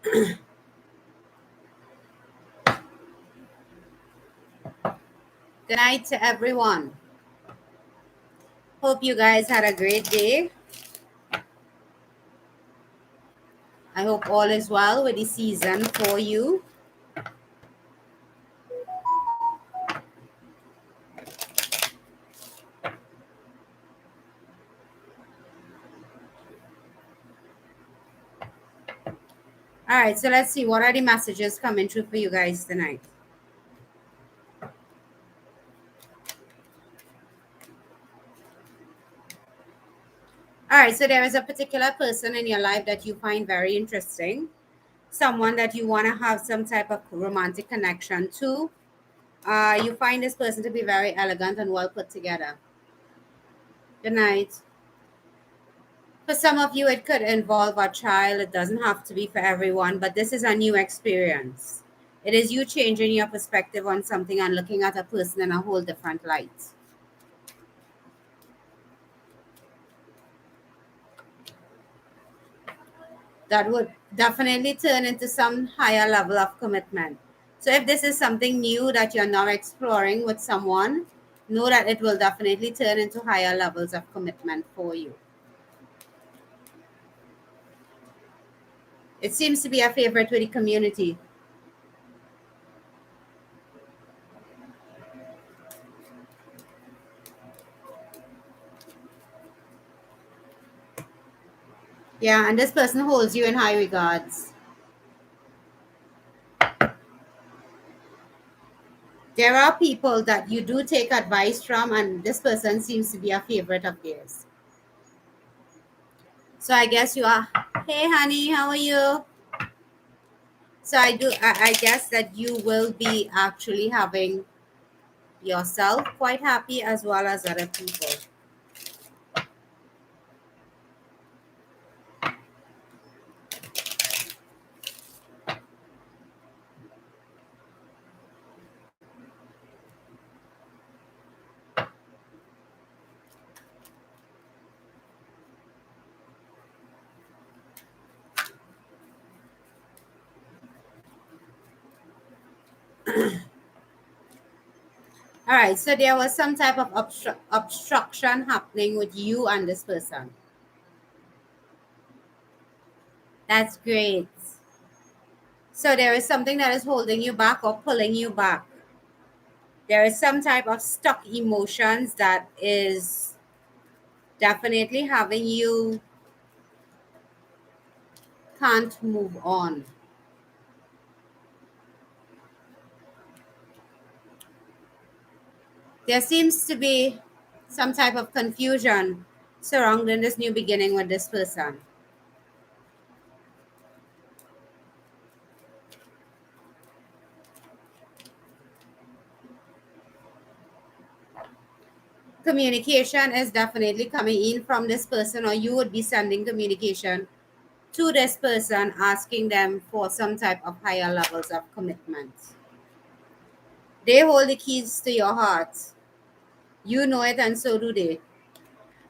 Good night to everyone. Hope you guys had a great day. I hope all is well with the season for you. All right, so let's see what are the messages coming through for you guys tonight. All right, so there is a particular person in your life that you find very interesting, someone that you want to have some type of romantic connection to. You find this person to be very elegant and well put together. Good night. For some of you, it could involve a child. It doesn't have to be for everyone, but this is a new experience. It is you changing your perspective on something and looking at a person in a whole different light. That would definitely turn into some higher level of commitment. So, if this is something new that you're now exploring with someone, know that it will definitely turn into higher levels of commitment for you. It seems to be a favorite with the community. Yeah, and this person holds you in high regards. There are people that you do take advice from, and this person seems to be a favorite of theirs. So I guess you are. Hey, honey, how are you? So I guess that you will be actually having yourself quite happy as well as other people. All right. So there was some type of obstruction happening with you and this person. That's great. So there is something that is holding you back or pulling you back. There is some type of stuck emotions that is definitely having you can't move on. There seems to be some type of confusion surrounding this new beginning with this person. Communication is definitely coming in from this person, or you would be sending communication to this person asking them for some type of higher levels of commitment. They hold the keys to your heart. You know it, and so do they.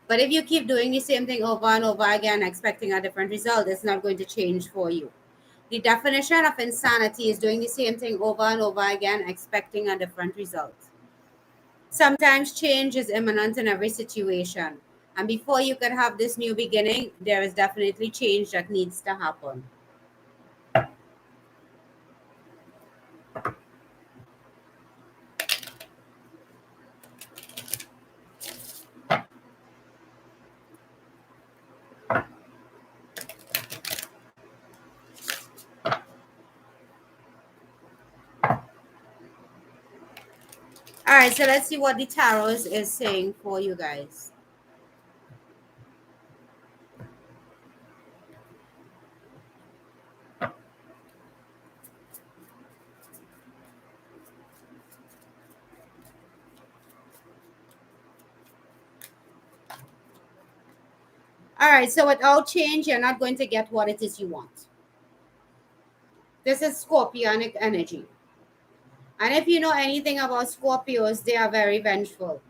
But if you keep doing the same thing over and over again, expecting a different result, it's not going to change for you. The definition of insanity is doing the same thing over and over again, expecting a different result. Sometimes change is imminent in every situation. And before you can have this new beginning, there is definitely change that needs to happen. All right, so let's see what the tarot is saying for you guys. All right, so without change, you're not going to get what it is you want. This is Scorpionic energy. And if you know anything about Scorpios, they are very vengeful.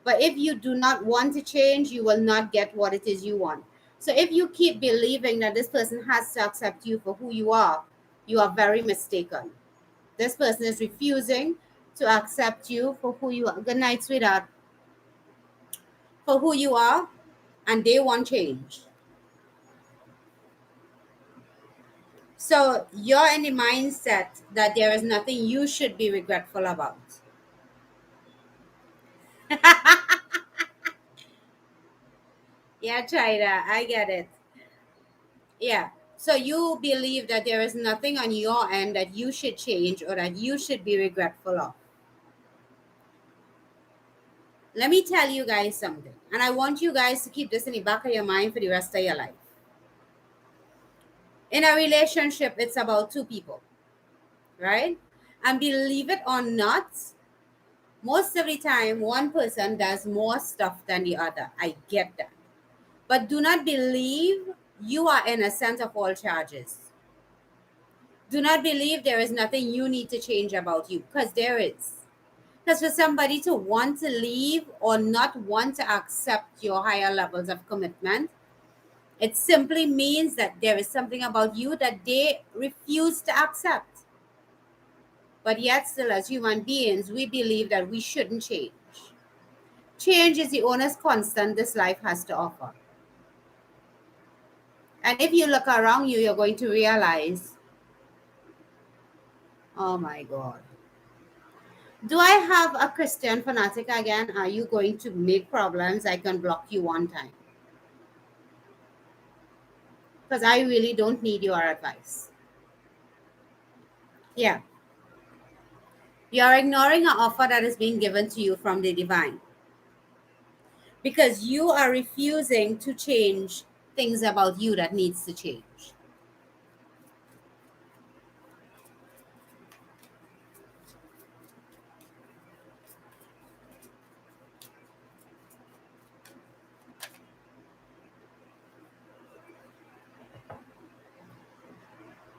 But if you do not want to change, you will not get what it is you want. So if you keep believing that this person has to accept you for who you are very mistaken. This person is refusing to accept you for who you are. Good night, sweetheart. For who you are, and they want change. So you're in the mindset that there is nothing you should be regretful about. Yeah, China, I get it. Yeah. So you believe that there is nothing on your end that you should change or that you should be regretful of. Let me tell you guys something, and I want you guys to keep this in the back of your mind for the rest of your life. In a relationship, it's about two people, right? And believe it or not, most of the time, one person does more stuff than the other. I get that. But do not believe you are innocent of all charges. Do not believe there is nothing you need to change about you, because there is. Because for somebody to want to leave or not want to accept your higher levels of commitment, it simply means that there is something about you that they refuse to accept. But yet, still, as human beings, we believe that we shouldn't change. Change is the honest constant this life has to offer. And if you look around you, you're going to realize, oh my God. Do I have a Christian fanatic again? Are you going to make problems? I can block you one time. Because I really don't need your advice. Yeah. You're ignoring an offer that is being given to you from the divine. Because you are refusing to change things about you that needs to change.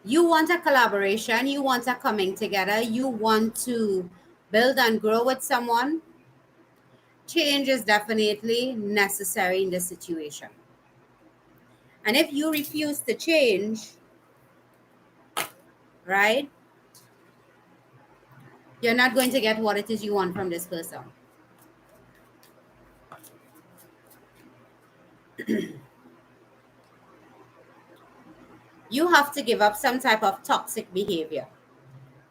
You want a collaboration, you want a coming together, you want to build and grow with someone. Change is definitely necessary in this situation. And if you refuse to change, right, you're not going to get what it is you want from this person. You have to give up some type of toxic behavior.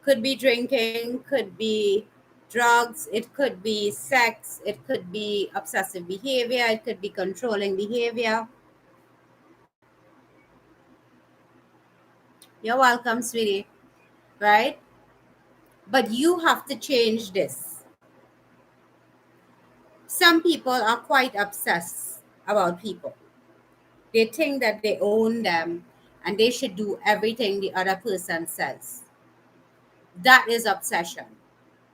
Could be drinking, could be drugs, it could be sex, it could be obsessive behavior, it could be controlling behavior. You're welcome, sweetie, right? But you have to change this. Some people are quite obsessed about people. They think that they own them and they should do everything the other person says. That is obsession.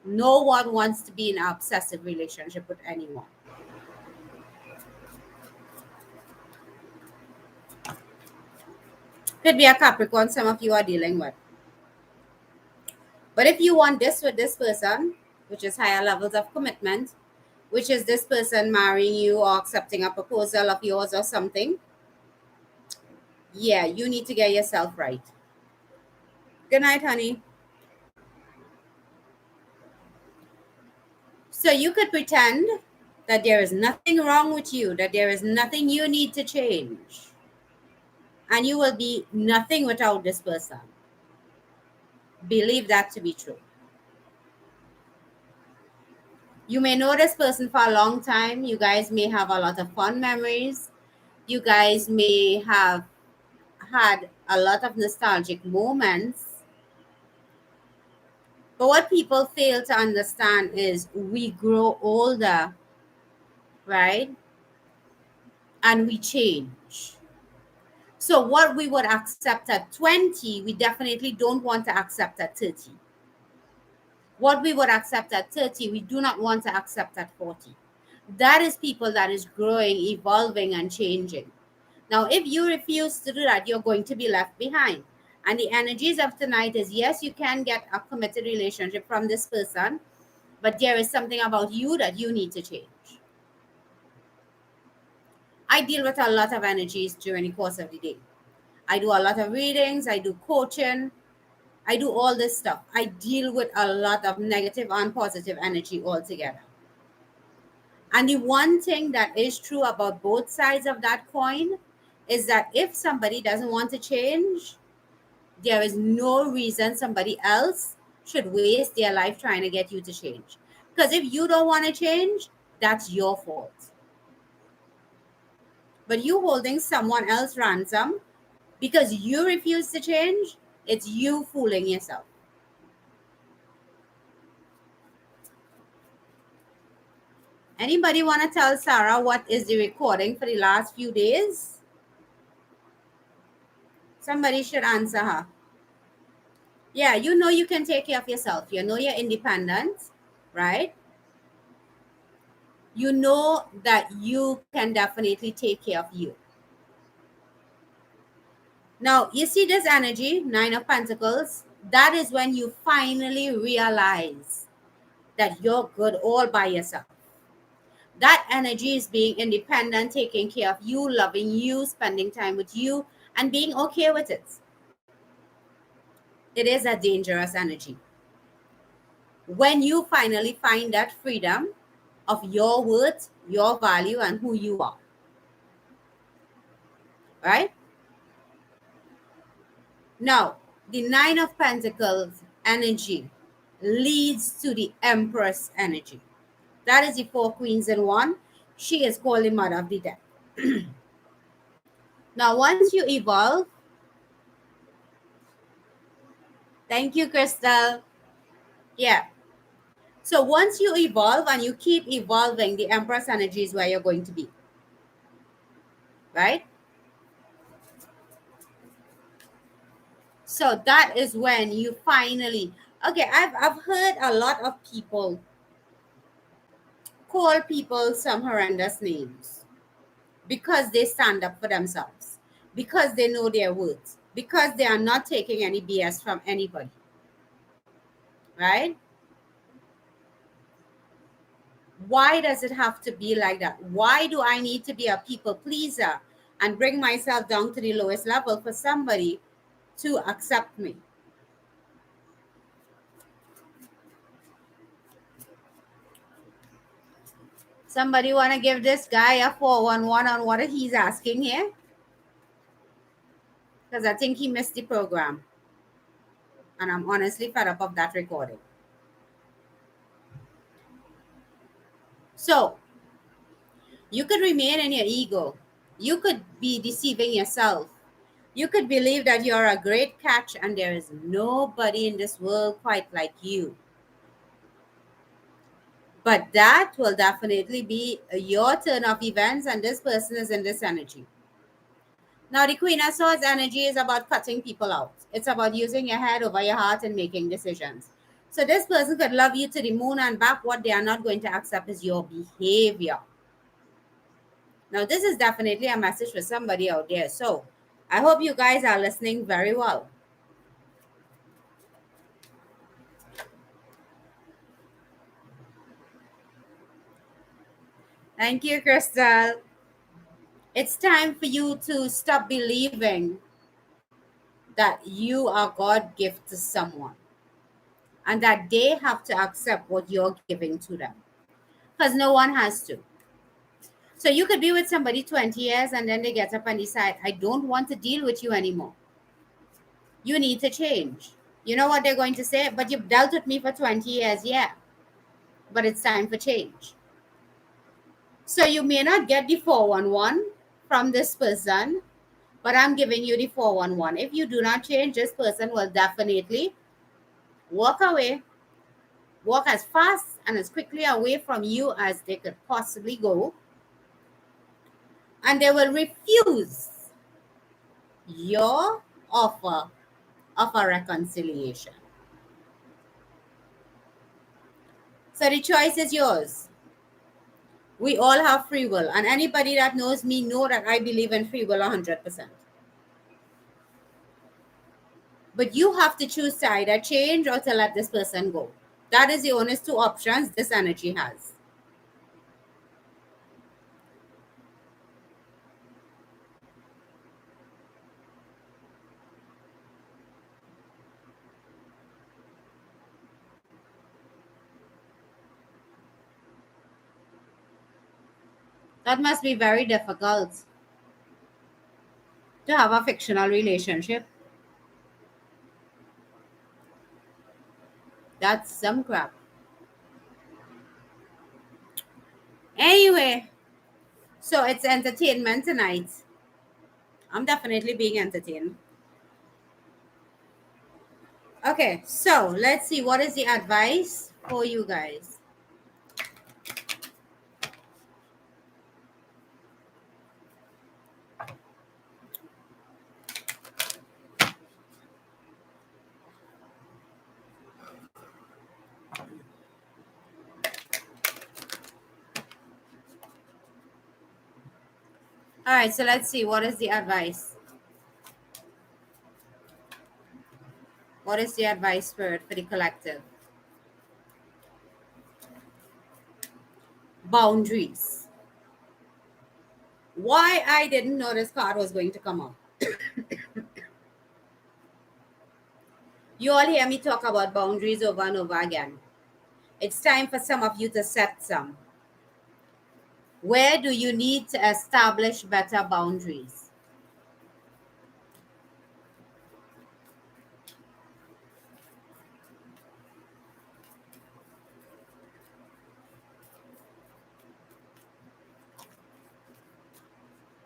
No one wants to be in an obsessive relationship with anyone. Could be a Capricorn some of you are dealing with. But if you want this with this person, which is higher levels of commitment, which is this person marrying you or accepting a proposal of yours or something, yeah, you need to get yourself right. Good night, honey. So you could pretend that there is nothing wrong with you, that there is nothing you need to change, and you will be nothing without this person. Believe that to be true. You may know this person for a long time. You guys may have a lot of fun memories. You guys may have had a lot of nostalgic moments. But what people fail to understand is we grow older, right? And we change. So what we would accept at 20, we definitely don't want to accept at 30. What we would accept at 30, we do not want to accept at 40. That is people that is growing, evolving, and changing. Now, if you refuse to do that, you're going to be left behind. And the energies of tonight is yes, you can get a committed relationship from this person, but there is something about you that you need to change. I deal with a lot of energies during the course of the day. I do a lot of readings, I do coaching, I do all this stuff. I deal with a lot of negative and positive energy altogether. And the one thing that is true about both sides of that coin is that if somebody doesn't want to change, there is no reason somebody else should waste their life trying to get you to change. Because if you don't want to change, that's your fault. But you holding someone else ransom because you refuse to change, it's you fooling yourself. Anybody want to tell Sarah what is the recording for the last few days? Somebody should answer her. Yeah, you know you can take care of yourself. You know you're independent, right? You know that you can definitely take care of you. Now, you see this energy, Nine of Pentacles, that is when you finally realize that you're good all by yourself. That energy is being independent, taking care of you, loving you, spending time with you, and being okay with it. It is a dangerous energy. When you finally find that freedom of your worth, your value, and who you are, right? Now, the Nine of Pentacles energy leads to the Empress energy. That is the four queens in one. She is called the mother of the deck. Now, once you evolve, thank you, Crystal. Yeah. So once you evolve and you keep evolving, the Empress energy is where you're going to be. Right? So that is when you finally, okay, I've heard a lot of people call people some horrendous names because they stand up for themselves, because they know their worth, because they are not taking any BS from anybody, right? Why does it have to be like that? Why do I need to be a people pleaser and bring myself down to the lowest level for somebody to accept me? Somebody want to give this guy a 411 on what he's asking here? Because I think he missed the program. And I'm honestly fed up of that recording. So, you could remain in your ego. You could be deceiving yourself. You could believe that you're a great catch and there is nobody in this world quite like you. But that will definitely be your turn of events, and this person is in this energy. Now, the Queen of Swords energy is about cutting people out. It's about using your head over your heart and making decisions. So this person could love you to the moon and back. What they are not going to accept is your behavior. Now, this is definitely a message for somebody out there. So I hope you guys are listening very well. Thank you, Crystal. It's time for you to stop believing that you are God gift to someone and that they have to accept what you're giving to them, because no one has to. So you could be with somebody 20 years and then they get up and decide, I don't want to deal with you anymore. You need to change. You know what they're going to say? But you've dealt with me for 20 years. Yeah, but it's time for change. So you may not get the 411 from this person, but I'm giving you the 411. If you do not change, this person will definitely walk away, walk as fast and as quickly away from you as they could possibly go, and they will refuse your offer of a reconciliation. So the choice is yours. We all have free will, and anybody that knows me know that I believe in free will 100%. But you have to choose to either change or to let this person go. That is the only two options this energy has. That must be very difficult to have a fictional relationship. That's some crap. Anyway, so it's entertainment tonight. I'm definitely being entertained. Okay, so let's see what is the advice for you guys. All right, so let's see what is the advice. What is the advice, Spirit, for the collective? Boundaries. Why I didn't know this card was going to come up. You all hear me talk about boundaries over and over again. It's time for some of you to set some. Where do you need to establish better boundaries?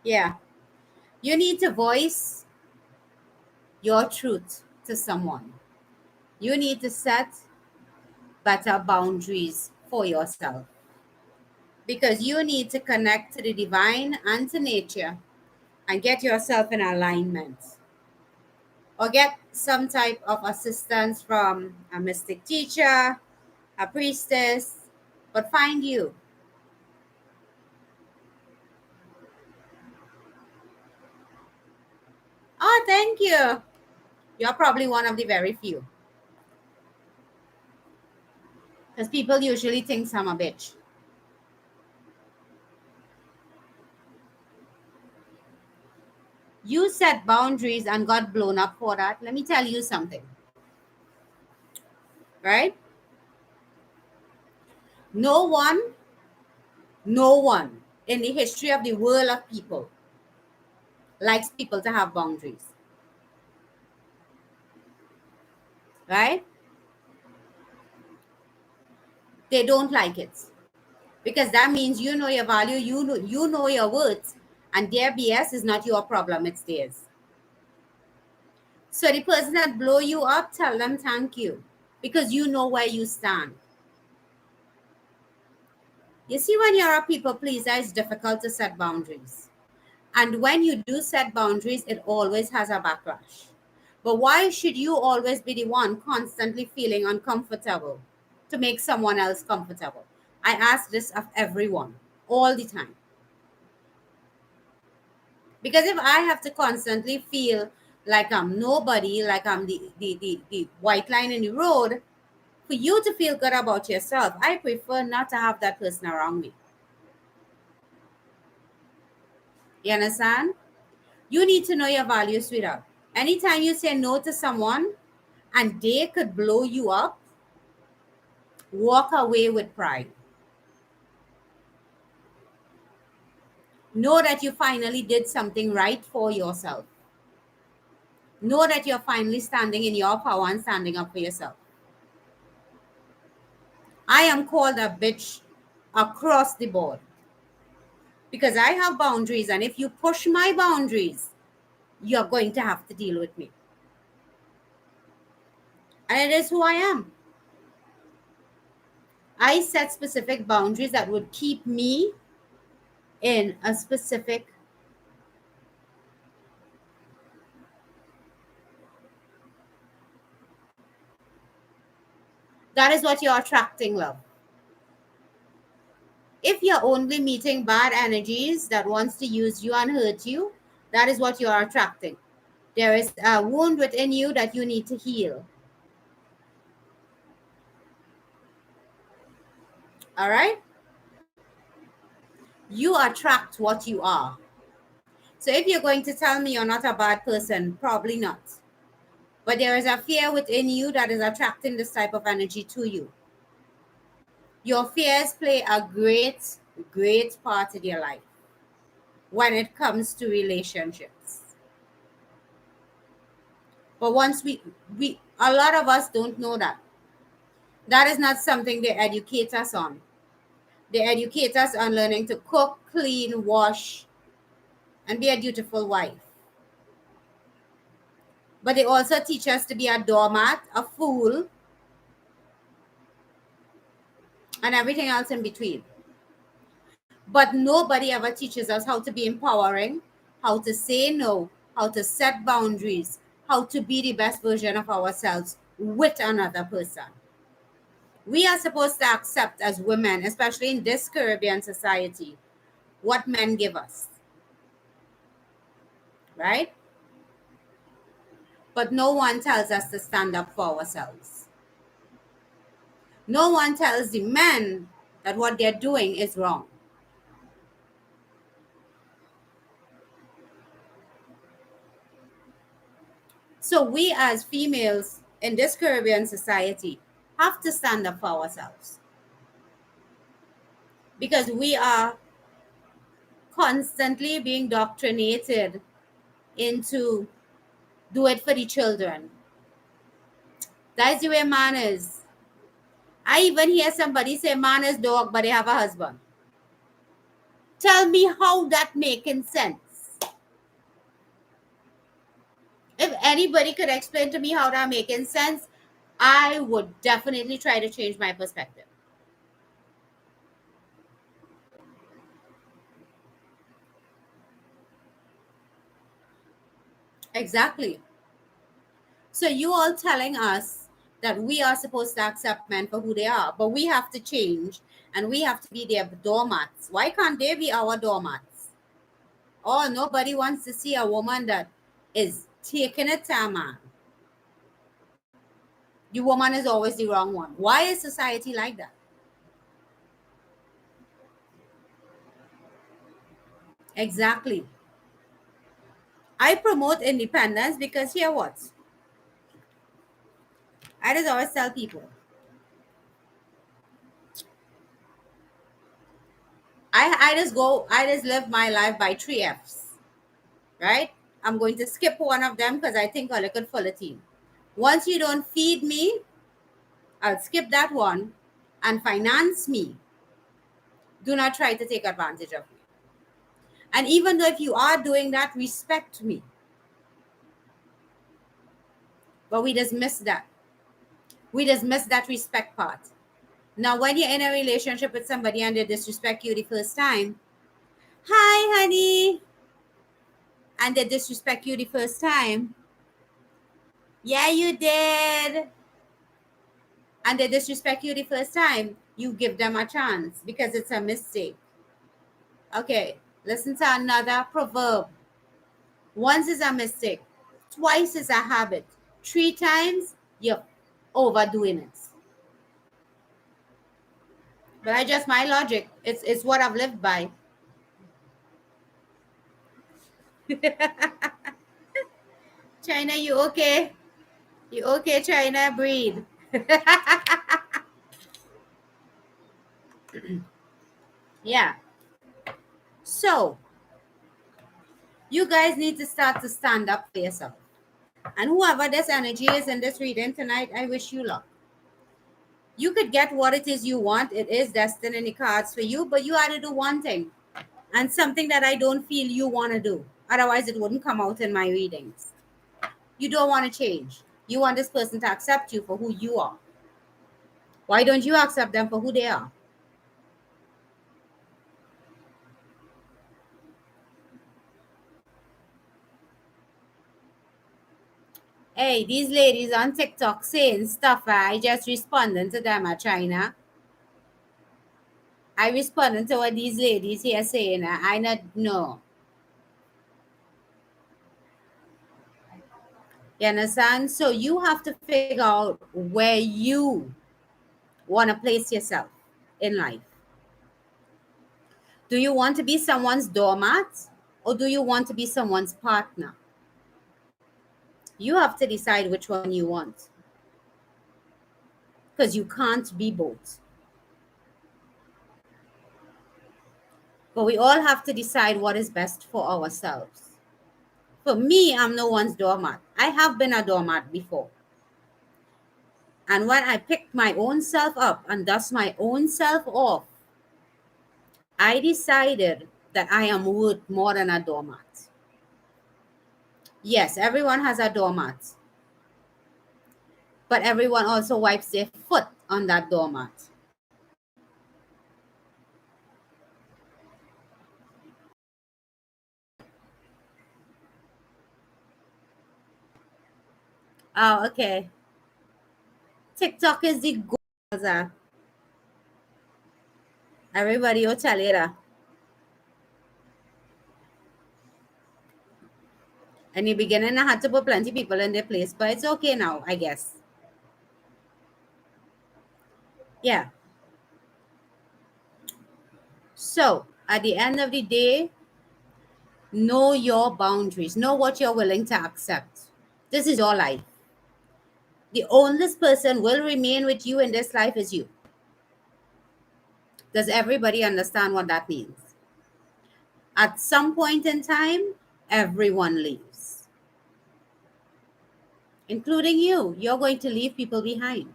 Yeah. You need to voice your truth to someone. You need to set better boundaries for yourself because you need to connect to the divine and to nature and get yourself in alignment or get some type of assistance from a mystic teacher, a priestess, but find you. Oh, thank you. You're probably one of the very few because people usually think I'm a bitch. You set boundaries and got blown up for that. Let me tell you something, right? No one, no one in the history of the world of people likes people to have boundaries, right? They don't like it because that means you know your value, you know your worth, and their BS is not your problem, it's theirs. So the person that blow you up, tell them thank you because you know where you stand. You see, when you're a people pleaser, it's difficult to set boundaries. And when you do set boundaries, it always has a backlash. But why should you always be the one constantly feeling uncomfortable to make someone else comfortable? I ask this of everyone all the time. Because if I have to constantly feel like I'm nobody, like I'm the white line in the road, for you to feel good about yourself, I prefer not to have that person around me. You understand? You need to know your value, sweetheart. Anytime you say no to someone and they could blow you up, walk away with pride. Know that you finally did something right for yourself. Know that you're finally standing in your power and standing up for yourself. I am called a bitch across the board because I have boundaries, and if you push my boundaries, you're going to have to deal with me. And it is who I am. I set specific boundaries that would keep me in a specific. That is what you're attracting, love. If you're only meeting bad energies that wants to use you and hurt you, that is what you're attracting. There is a wound within you that you need to heal. All right? You attract what you are. So if you're going to tell me you're not a bad person, probably not. But there is a fear within you that is attracting this type of energy to you. Your fears play a great, great part in your life. when it comes to relationships. But once we a lot of us don't know that. That is not something they educate us on. They educate us on learning to cook, clean, wash, and be a dutiful wife. But they also teach us to be a doormat, a fool, and everything else in between. But nobody ever teaches us how to be empowering, how to say no, how to set boundaries, how to be the best version of ourselves with another person. We are supposed to accept as women, especially in this Caribbean society, what men give us, right? But no one tells us to stand up for ourselves. No one tells the men that what they're doing is wrong. So we as females in this Caribbean society have to stand up for ourselves because we are constantly being indoctrinated into do it for the children. That's the way man is. I even hear somebody say man is dog, but they have a husband. Tell me how that making sense. If anybody could explain to me how that making sense, I would definitely try to change my perspective. Exactly. So you all telling us that we are supposed to accept men for who they are, but we have to change and we have to be their doormats. Why can't they be our doormats? Oh, nobody wants to see a woman that is taking it to a man. The woman is always the wrong one. Why is society like that? Exactly. I promote independence because here what? I just always tell people I just live my life by three F's, right? I'm going to skip one of them because I think I'll look good for the team. Once you don't feed me, I'll skip that one and finance me. Do not try to take advantage of me. And even though if you are doing that, respect me. But we just miss that. We just miss that respect part. Now, when you're in a relationship with somebody and they disrespect you the first time, hi, honey, and they disrespect you the first time, yeah, you did, and they disrespect you the first time, you give them a chance because it's a mistake. Okay, listen to another proverb. Once is a mistake, twice is a habit, three times, you're overdoing it. But I just my logic. It's what I've lived by. China, you okay? You okay, China? Breathe. Yeah. So you guys need to start to stand up for yourself. And whoever this energy is in this reading tonight, I wish you luck. You could get what it is you want. It is destined in the cards for you, but you had to do one thing and something that I don't feel you want to do. Otherwise, it wouldn't come out in my readings. You don't want to change. You want this person to accept you for who you are. Why don't you accept them for who they are? Hey, these ladies on TikTok saying stuff. I just responding to them at China. I responding to what these ladies here saying. I not know. You understand? So you have to figure out where you want to place yourself in life. Do you want to be someone's doormat or do you want to be someone's partner? You have to decide which one you want because you can't be both. But we all have to decide what is best for ourselves. For me, I'm no one's doormat. I have been a doormat before. And when I picked my own self up and dust my own self off, I decided that I am worth more than a doormat. Yes, everyone has a doormat, but everyone also wipes their foot on that doormat. Oh, okay. TikTok is the go. Everybody will tell you that. In the beginning, I had to put plenty people in their place, but it's okay now, I guess. Yeah. So at the end of the day, know your boundaries. Know what you're willing to accept. This is your life. The oldest person will remain with you in this life is you. Does everybody understand what that means? At some point in time, everyone leaves, including you. You're going to leave people behind.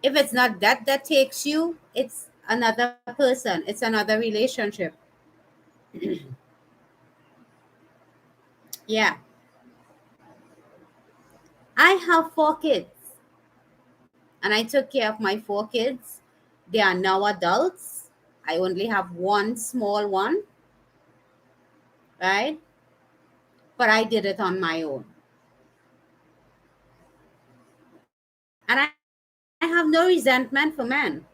If it's not that takes you, it's another person, it's another relationship. Yeah. I have 4 kids and I took care of my 4 kids. They are now adults. I only have one small one, right? But I did it on my own. And I have no resentment for men.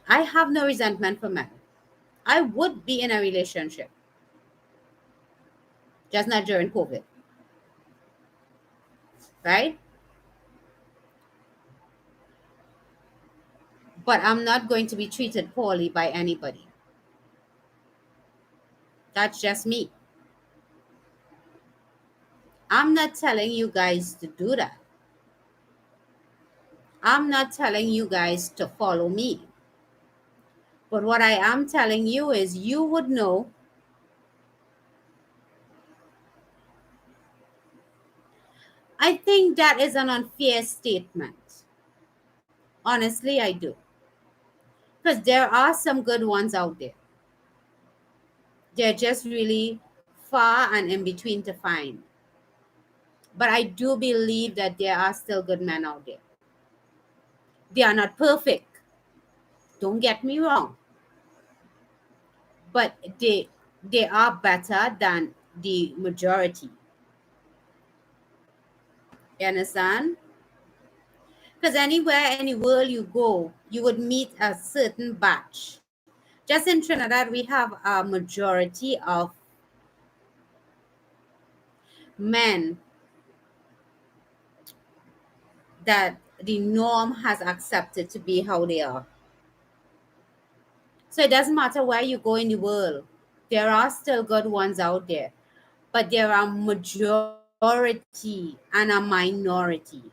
I have no resentment for men. I would be in a relationship, just not during COVID, right? But I'm not going to be treated poorly by anybody. That's just me. I'm not telling you guys to do that. I'm not telling you guys to follow me. But what I am telling you is you would know. I think that is an unfair statement. Honestly, I do. Because there are some good ones out there. They're just really far and in between to find. But I do believe that there are still good men out there. They are not perfect. Don't get me wrong. But they are better than the majority. You understand? Because anywhere in the world you go, you would meet a certain batch. Just in Trinidad, we have a majority of men that the norm has accepted to be how they are. So it doesn't matter where you go in the world, there are still good ones out there, but there are majority and a minority.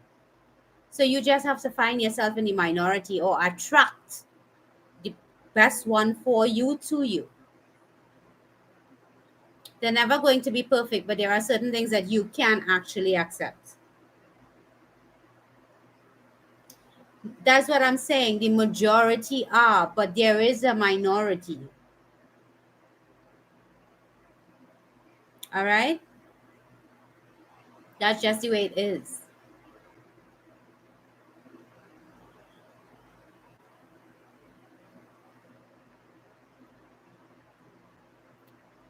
So you just have to find yourself in the minority or attract the best one for you to you. They're never going to be perfect, but there are certain things that you can actually accept. That's what I'm saying. The majority are, but there is a minority. All right? That's just the way it is.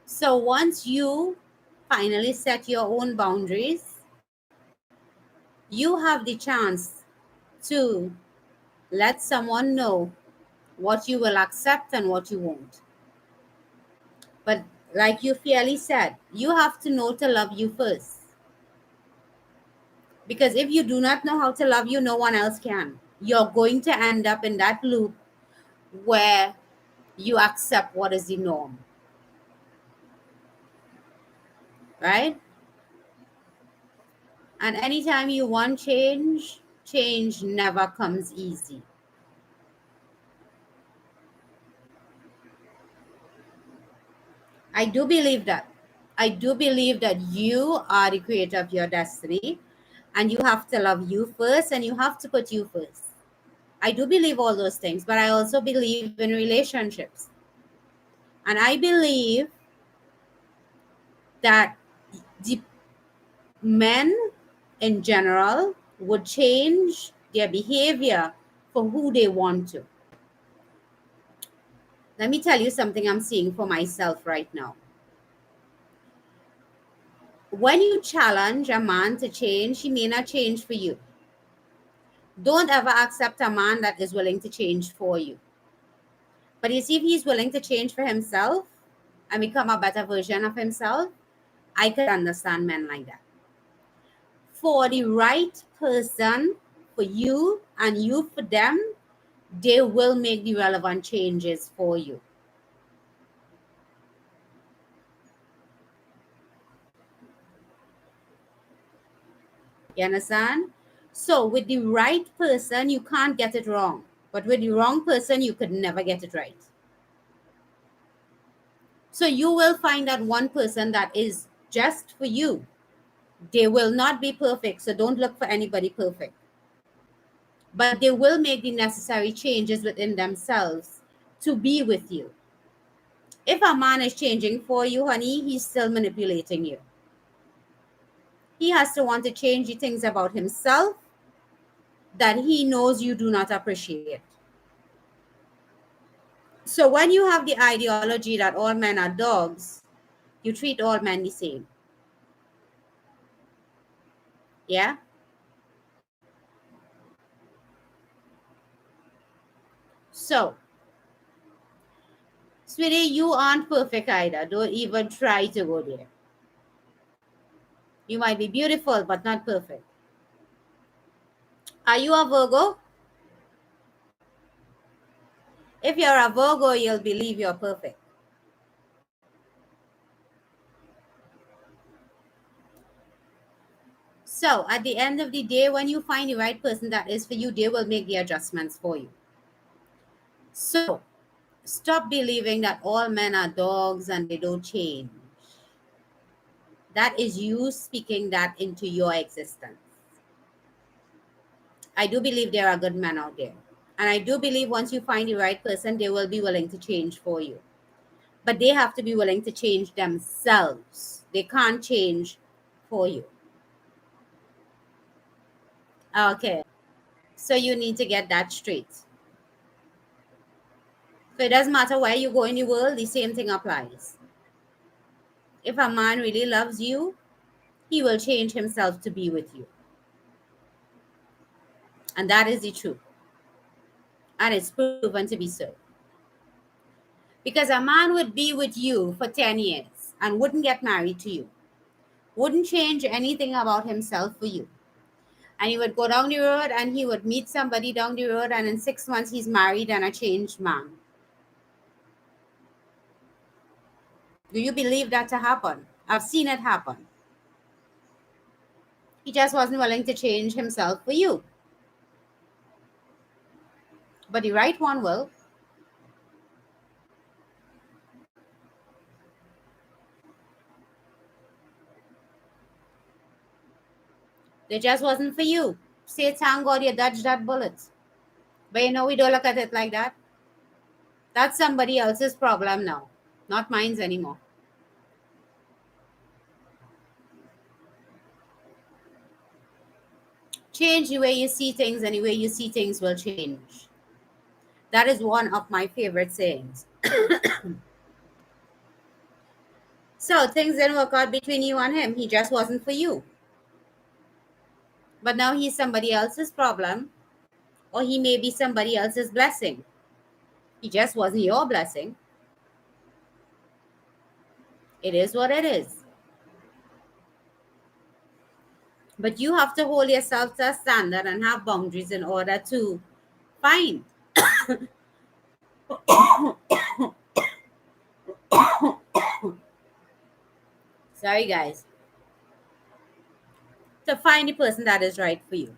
So once you finally set your own boundaries, you have the chance to let someone know what you will accept and what you won't. But like you fairly said, you have to know to love you first. Because if you do not know how to love you, no one else can. You're going to end up in that loop where you accept what is the norm, right? And anytime you want change, change never comes easy. I do believe that. I do believe that you are the creator of your destiny and you have to love you first and you have to put you first. I do believe all those things, but I also believe in relationships. And I believe that the men in general would change their behavior for who they want to. Let me tell you something I'm seeing for myself right now. When you challenge a man to change, he may not change for you. Don't ever accept a man that is willing to change for you. But you see, if he's willing to change for himself and become a better version of himself, I could understand men like that. For the right person, for you and you for them, they will make the relevant changes for you. You understand? So, with the right person, you can't get it wrong. But with the wrong person, you could never get it right. So, you will find that one person that is just for you. They will not be perfect, so don't look for anybody perfect. But they will make the necessary changes within themselves to be with you. If a man is changing for you, honey, he's still manipulating you. He has to want to change the things about himself that he knows you do not appreciate. So when you have the ideology that all men are dogs, you treat all men the same. Yeah? So, sweetie, you aren't perfect either. Don't even try to go there. You might be beautiful, but not perfect. Are you a Virgo? If you're a Virgo, you'll believe you're perfect. So, at the end of the day, when you find the right person that is for you, they will make the adjustments for you. So, stop believing that all men are dogs and they don't change. That is you speaking that into your existence. I do believe there are good men out there. And I do believe once you find the right person, they will be willing to change for you. But they have to be willing to change themselves. They can't change for you. Okay. So you need to get that straight. So it doesn't matter where you go in the world, the same thing applies. If a man really loves you, he will change himself to be with you. And that is the truth. And it's proven to be so. Because a man would be with you for 10 years and wouldn't get married to you, wouldn't change anything about himself for you. And he would go down the road and he would meet somebody down the road, and in 6 months he's married and a changed man. Do you believe that to happen? I've seen it happen. He just wasn't willing to change himself for you. But the right one will. They just wasn't for you. Say, thank God you dodged that bullet. But you know, we don't look at it like that. That's somebody else's problem now, not mine's anymore. Change the way you see things, and the way you see things will change. That is one of my favorite sayings. So things didn't work out between you and him. He just wasn't for you. But now he's somebody else's problem, or he may be somebody else's blessing. He just wasn't your blessing. It is what it is. But you have to hold yourself to a standard and have boundaries in order to find. Sorry, guys. To find the person that is right for you.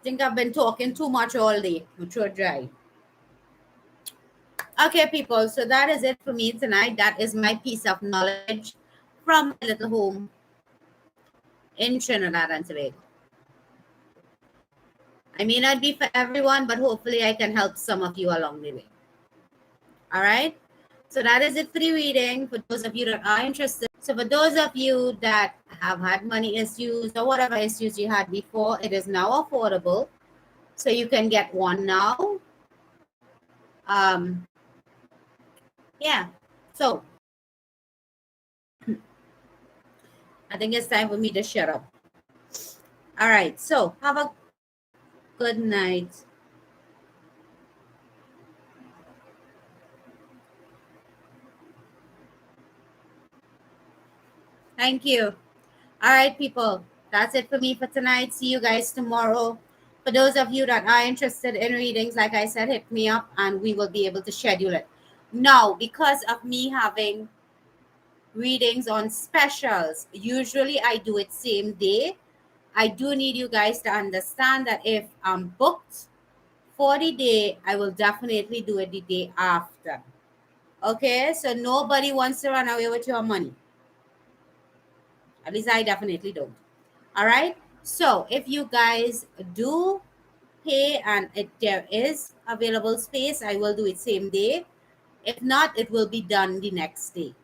Think I've been talking too much all day. My throat dry. Okay, people, so that is it for me tonight. That is my piece of knowledge from my little home in Trinidad and Tobago. I may not be for everyone, but hopefully I can help some of you along the way. All right. So that is it for the reading. For those of you that are interested. So for those of you that have had money issues or whatever issues you had before, it is now affordable. So you can get one now. Yeah. So I think it's time for me to shut up. All right. So have a good night. Thank you. All right, people. That's it for me for tonight. See you guys tomorrow. For those of you that are interested in readings, like I said, hit me up and we will be able to schedule it. Now, because of me having readings on specials, usually I do it same day. I do need you guys to understand that if I'm booked for the day, I will definitely do it the day after. Okay, so nobody wants to run away with your money. At least I definitely don't. All right. So if you guys do pay and there is available space, I will do it same day. If not, it will be done the next day.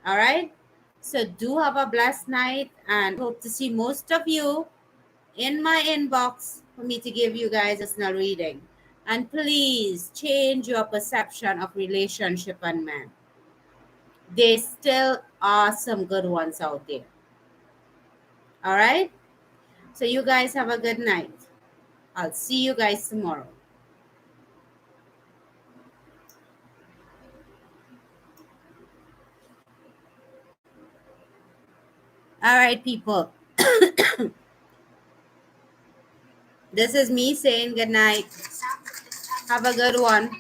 All right. So do have a blessed night and hope to see most of you in my inbox for me to give you guys a snell reading. And please change your perception of relationship and men. There still are some good ones out there. All right. So you guys have a good night. I'll see you guys tomorrow. All right, people. This is me saying good night. Have a good one.